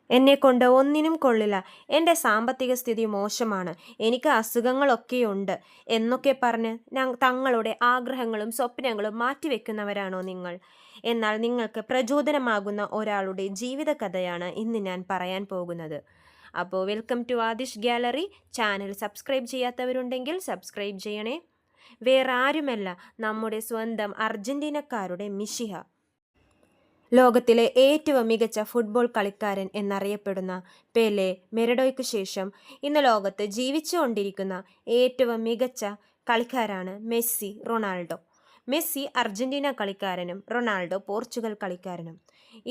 എന്നെക്കൊണ്ട് ഒന്നിനും കൊള്ളില്ല, എൻ്റെ സാമ്പത്തിക സ്ഥിതി മോശമാണ്, എനിക്ക് അസുഖങ്ങളൊക്കെയുണ്ട് എന്നൊക്കെ പറഞ്ഞ് തങ്ങളുടെ ആഗ്രഹങ്ങളും സ്വപ്നങ്ങളും മാറ്റിവെക്കുന്നവരാണോ നിങ്ങൾ? എന്നാൽ നിങ്ങൾക്ക് പ്രചോദനമാകുന്ന ഒരാളുടെ ജീവിതകഥയാണ് ഇന്ന് ഞാൻ പറയാൻ പോകുന്നത്. അപ്പോൾ welcome to Aadish Gallery. Channel subscribe ചെയ്യാത്തവരുണ്ടെങ്കിൽ സബ്സ്ക്രൈബ് ചെയ്യണേ. വേറെ ആരുമല്ല, നമ്മുടെ സ്വന്തം അർജന്റീനക്കാരുടെ മിശിഹ. ലോകത്തിലെ ഏറ്റവും മികച്ച ഫുട്ബോൾ കളിക്കാരൻ എന്നറിയപ്പെടുന്ന പെലെ, മെറഡോയ്ക്ക് ശേഷം ഇന്ന് ലോകത്ത് ജീവിച്ചുകൊണ്ടിരിക്കുന്ന ഏറ്റവും മികച്ച കളിക്കാരാണ് മെസ്സി, റൊണാൾഡോ. മെസ്സി അർജന്റീന കളിക്കാരനും റൊണാൾഡോ പോർച്ചുഗൽ കളിക്കാരനും.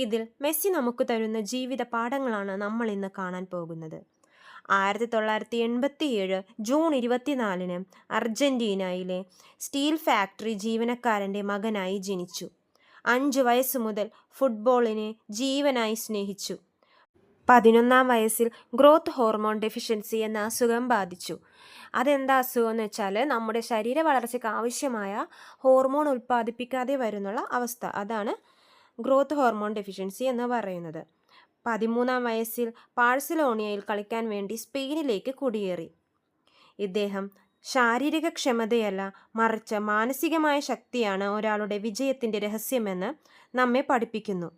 ഇതിൽ മെസ്സി നമുക്ക് തരുന്ന ജീവിത പാഠങ്ങളാണ് നമ്മൾ ഇന്ന് കാണാൻ പോകുന്നത്. 1987 ജൂൺ 24 അർജന്റീനയിലെ സ്റ്റീൽ ഫാക്ടറി ജീവനക്കാരൻ്റെ മകനായി ജനിച്ചു. 5 വയസ്സ് മുതൽ ഫുട്ബോളിനെ ജീവനായി സ്നേഹിച്ചു. 11-ാം വയസ്സിൽ ഗ്രോത്ത് ഹോർമോൺ ഡെഫിഷ്യൻസി എന്ന അസുഖം ബാധിച്ചു. അതെന്താ അസുഖം എന്ന് വെച്ചാൽ നമ്മുടെ ശരീര വളർച്ചയ്ക്ക് ആവശ്യമായ ഹോർമോൺ ഉൽപ്പാദിപ്പിക്കാതെ വരുന്നുള്ള അവസ്ഥ. അതാണ് ഗ്രോത്ത് ഹോർമോൺ ഡെഫിഷ്യൻസി എന്ന് പറയുന്നത്. 13-ാം വയസ്സിൽ ബാഴ്സലോണയിൽ കളിക്കാൻ വേണ്ടി സ്പെയിനിലേക്ക് കുടിയേറി. ഇദ്ദേഹം ശാരീരിക ക്ഷമതയല്ല, മറിച്ച് മാനസികമായ ശക്തിയാണ് ഒരാളുടെ വിജയത്തിൻ്റെ രഹസ്യമെന്ന് നമ്മെ പഠിപ്പിക്കുന്നു.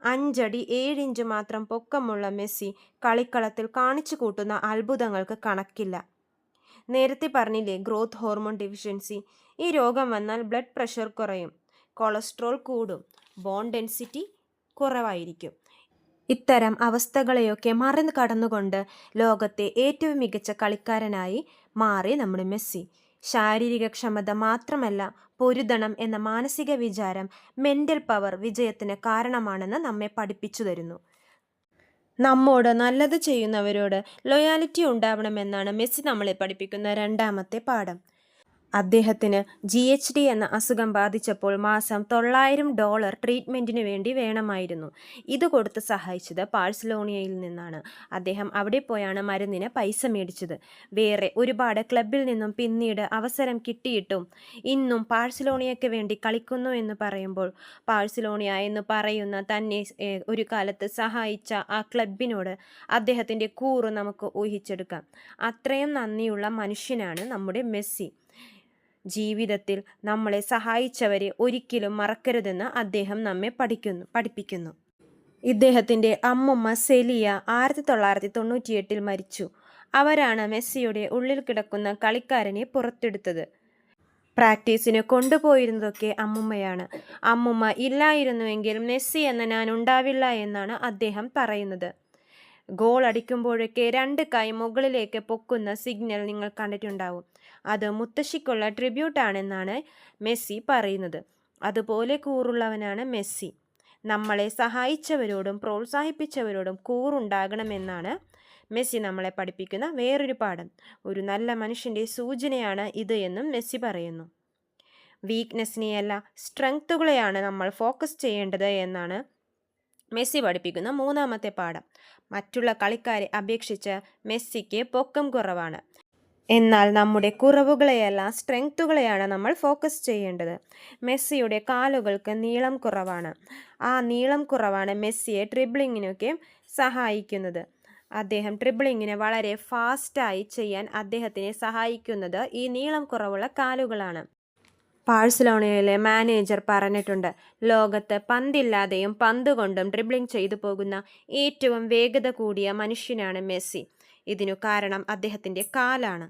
5 അടി 7 ഇഞ്ച് മാത്രം പൊക്കമുള്ള മെസ്സി കളിക്കളത്തിൽ കാണിച്ചു കൂട്ടുന്ന അത്ഭുതങ്ങൾക്ക് കണക്കില്ല. നേരത്തെ പറഞ്ഞില്ലേ, ഗ്രോത്ത് ഹോർമോൺ ഡെഫിഷ്യൻസി. ഈ രോഗം വന്നാൽ ബ്ലഡ് പ്രഷർ കുറയും, കൊളസ്ട്രോൾ കൂടും, ബോൺ ഡെൻസിറ്റി കുറവായിരിക്കും. ഇത്തരം അവസ്ഥകളെയൊക്കെ മറികടന്നുകൊണ്ട് ലോകത്തെ ഏറ്റവും മികച്ച കളിക്കാരനായി മാറി നമ്മുടെ മെസ്സി. ശാരീരിക ക്ഷമത മാത്രമല്ല, പൊരുതണം എന്ന മാനസിക വിചാരം, മെൻ്റൽ പവർ വിജയത്തിന് കാരണമാണെന്ന് നമ്മെ പഠിപ്പിച്ചു തരുന്നു. നമ്മോട് നല്ലത് ചെയ്യുന്നവരോട് ലോയാലിറ്റി ഉണ്ടാവണമെന്നാണ് മെസ്സി നമ്മളെ പഠിപ്പിക്കുന്ന 2ാമത്തെ പാഠം. അദ്ദേഹത്തിന് GHD എന്ന അസുഖം ബാധിച്ചപ്പോൾ മാസം $900 ട്രീറ്റ്മെൻറ്റിന് വേണ്ടി വേണമായിരുന്നു. ഇത് കൊടുത്ത് സഹായിച്ചത് ബാഴ്സലോണയിൽ നിന്നാണ്. അദ്ദേഹം അവിടെ പോയാണ് മരുന്നിന് പൈസ മേടിച്ചത്. വേറെ ഒരുപാട് ക്ലബിൽ നിന്നും പിന്നീട് അവസരം കിട്ടിയിട്ടും ഇന്നും ബാഴ്സലോണയ്ക്ക് വേണ്ടി കളിക്കുന്നു എന്ന് പറയുമ്പോൾ ബാഴ്സലോണ എന്ന് പറയുന്ന തന്നെ ഒരു കാലത്ത് സഹായിച്ച ആ ക്ലബിനോട് അദ്ദേഹത്തിൻ്റെ കൂറ് നമുക്ക് ഊഹിച്ചെടുക്കാം. അത്രയും നന്ദിയുള്ള മനുഷ്യനാണ് നമ്മുടെ മെസ്സി. ജീവിതത്തിൽ നമ്മളെ സഹായിച്ചവരെ ഒരിക്കലും മറക്കരുതെന്ന് അദ്ദേഹം നമ്മെ പഠിപ്പിക്കുന്നു. ഇദ്ദേഹത്തിൻ്റെ അമ്മുമ്മ സെലിയ 1998 മരിച്ചു. അവരാണ് മെസ്സിയുടെ ഉള്ളിൽ കിടക്കുന്ന കളിക്കാരനെ പുറത്തെടുത്തത്. പ്രാക്ടീസിന് കൊണ്ടുപോയിരുന്നതൊക്കെ അമ്മുമ്മയാണ്. അമ്മുമ്മ ഇല്ലായിരുന്നുവെങ്കിൽ മെസ്സി എന്ന ഞാൻ ഉണ്ടാവില്ല എന്നാണ് അദ്ദേഹം പറയുന്നത്. ഗോൾ അടിക്കുമ്പോഴൊക്കെ 2 കൈ മുകളിലേക്ക് പൊക്കുന്ന സിഗ്നൽ നിങ്ങൾ കണ്ടിട്ടുണ്ടാവും. അത് മുത്തശ്ശിക്കുള്ള ട്രിബ്യൂട്ടാണെന്നാണ് മെസ്സി പറയുന്നത്. അതുപോലെ കൂറുള്ളവനാണ് മെസ്സി. നമ്മളെ സഹായിച്ചവരോടും പ്രോത്സാഹിപ്പിച്ചവരോടും കൂറുണ്ടാകണമെന്നാണ് മെസ്സി നമ്മളെ പഠിപ്പിക്കുന്ന വേറൊരു പാഠം. ഒരു നല്ല മനുഷ്യൻ്റെ സൂചനയാണ് ഇത് എന്നും മെസ്സി പറയുന്നു. വീക്ക്നെസ്സിനെയല്ല, സ്ട്രെങ്ത്തുകളെയാണ് നമ്മൾ ഫോക്കസ് ചെയ്യേണ്ടത് എന്നാണ് മെസ്സി പഠിപ്പിക്കുന്ന 3ാമത്തെ പാഠം. മറ്റുള്ള കളിക്കാരെ അപേക്ഷിച്ച് മെസ്സിക്ക് പൊക്കം കുറവാണ്. എന്നാൽ നമ്മുടെ കുറവുകളെയല്ല, സ്ട്രെങ്ത്തുകളെയാണ് നമ്മൾ ഫോക്കസ് ചെയ്യേണ്ടത്. മെസ്സിയുടെ കാലുകൾക്ക് നീളം കുറവാണ്. ആ നീളം കുറവാണ് മെസ്സിയെ ഡ്രിബ്ലിങ്ങിനൊക്കെ സഹായിക്കുന്നത്. അദ്ദേഹം ഡ്രിബ്ലിങ്ങിന് വളരെ ഫാസ്റ്റായി ചെയ്യാൻ അദ്ദേഹത്തിനെ സഹായിക്കുന്നത് ഈ നീളം കുറവുള്ള കാലുകളാണ്. ബാഴ്സലോണയിലെ മാനേജർ പറഞ്ഞിട്ടുണ്ട്, ലോകത്ത് പന്തില്ലാതെയും പന്ത് കൊണ്ടും ഡ്രിബ്ലിംഗ് ചെയ്തു പോകുന്ന ഏറ്റവും വേഗത കൂടിയ മനുഷ്യനാണ് മെസ്സി. ഇതിനു കാരണം അദ്ദേഹത്തിൻ്റെ കാലാണ്.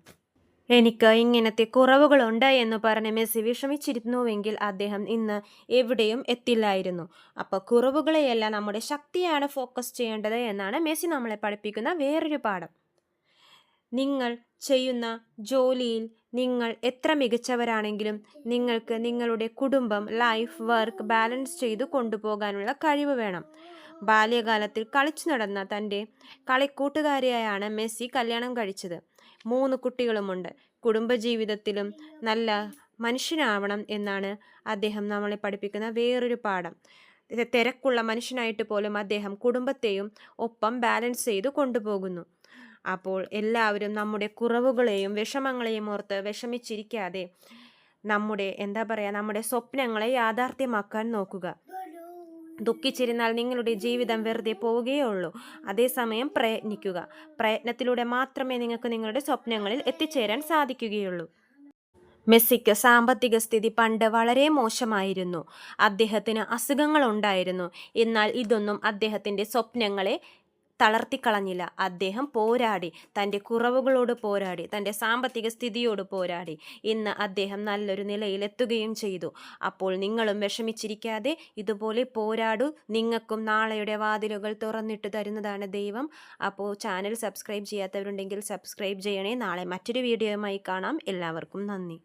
എനിക്ക് ഇങ്ങനത്തെ കുറവുകളുണ്ട് എന്ന് പറഞ്ഞ് മെസ്സി വിഷമിച്ചിരുന്നുവെങ്കിൽ അദ്ദേഹം ഇന്ന് എവിടെയും എത്തില്ലായിരുന്നു. അപ്പോൾ കുറവുകളെയല്ല, നമ്മുടെ ശക്തിയാണ് ഫോക്കസ് ചെയ്യേണ്ടത് എന്നാണ് മെസ്സി നമ്മളെ പഠിപ്പിക്കുന്ന വേറൊരു പാഠം. നിങ്ങൾ ചെയ്യുന്ന ജോലിയിൽ നിങ്ങൾ എത്ര മികച്ചവരാണെങ്കിലും നിങ്ങൾക്ക് നിങ്ങളുടെ കുടുംബം, ലൈഫ്, വർക്ക് ബാലൻസ് ചെയ്തു കൊണ്ടുപോകാനുള്ള കഴിവ് വേണം. ബാല്യകാലത്തിൽ കളിച്ചു നടന്ന തൻ്റെ കളിക്കൂട്ടുകാരിയായാണ് മെസ്സി കല്യാണം കഴിച്ചത്. 3 കുട്ടികളുമുണ്ട്. കുടുംബജീവിതത്തിലും നല്ല മനുഷ്യനാവണം എന്നാണ് അദ്ദേഹം നമ്മളെ പഠിപ്പിക്കുന്ന വേറൊരു പാഠം. തിരക്കുള്ള മനുഷ്യനായിട്ട് പോലും അദ്ദേഹം കുടുംബത്തെയും ഒപ്പം ബാലൻസ് ചെയ്തു കൊണ്ടുപോകുന്നു. അപ്പോൾ എല്ലാവരും നമ്മുടെ കുറവുകളെയും വിഷമങ്ങളെയും ഓർത്ത് വിഷമിച്ചിരിക്കാതെ നമ്മുടെ നമ്മുടെ സ്വപ്നങ്ങളെ യാഥാർത്ഥ്യമാക്കാൻ നോക്കുക. ദുഃഖിച്ചിരുന്നാൽ നിങ്ങളുടെ ജീവിതം വെറുതെ പോവുകയുള്ളൂ. അതേസമയം പ്രയത്നിക്കുക. പ്രയത്നത്തിലൂടെ മാത്രമേ നിങ്ങൾക്ക് നിങ്ങളുടെ സ്വപ്നങ്ങളിൽ എത്തിച്ചേരാൻ സാധിക്കുകയുള്ളൂ. മെസ്സിക്ക് സാമ്പത്തിക സ്ഥിതി പണ്ട് വളരെ മോശമായിരുന്നു. അദ്ദേഹത്തിന് അസുഖങ്ങളുണ്ടായിരുന്നു. എന്നാൽ ഇതൊന്നും അദ്ദേഹത്തിൻ്റെ സ്വപ്നങ്ങളെ തളർത്തിക്കളഞ്ഞില്ല. അദ്ദേഹം പോരാടി, തൻ്റെ കുറവുകളോട് പോരാടി, തൻ്റെ സാമ്പത്തിക സ്ഥിതിയോട് പോരാടി. ഇന്ന് അദ്ദേഹം നല്ലൊരു നിലയിലെത്തുകയും ചെയ്തു. അപ്പോൾ നിങ്ങളും വിഷമിച്ചിരിക്കാതെ ഇതുപോലെ പോരാടൂ. നിങ്ങൾക്കും നാളെയുടെ വാതിലുകൾ തുറന്നിട്ട് തരുന്നതാണ് ദൈവം. അപ്പോൾ ചാനൽ സബ്സ്ക്രൈബ് ചെയ്യാത്തവരുണ്ടെങ്കിൽ സബ്സ്ക്രൈബ് ചെയ്യണേ. നാളെ മറ്റൊരു വീഡിയോയുമായി കാണാം. എല്ലാവർക്കും നന്ദി.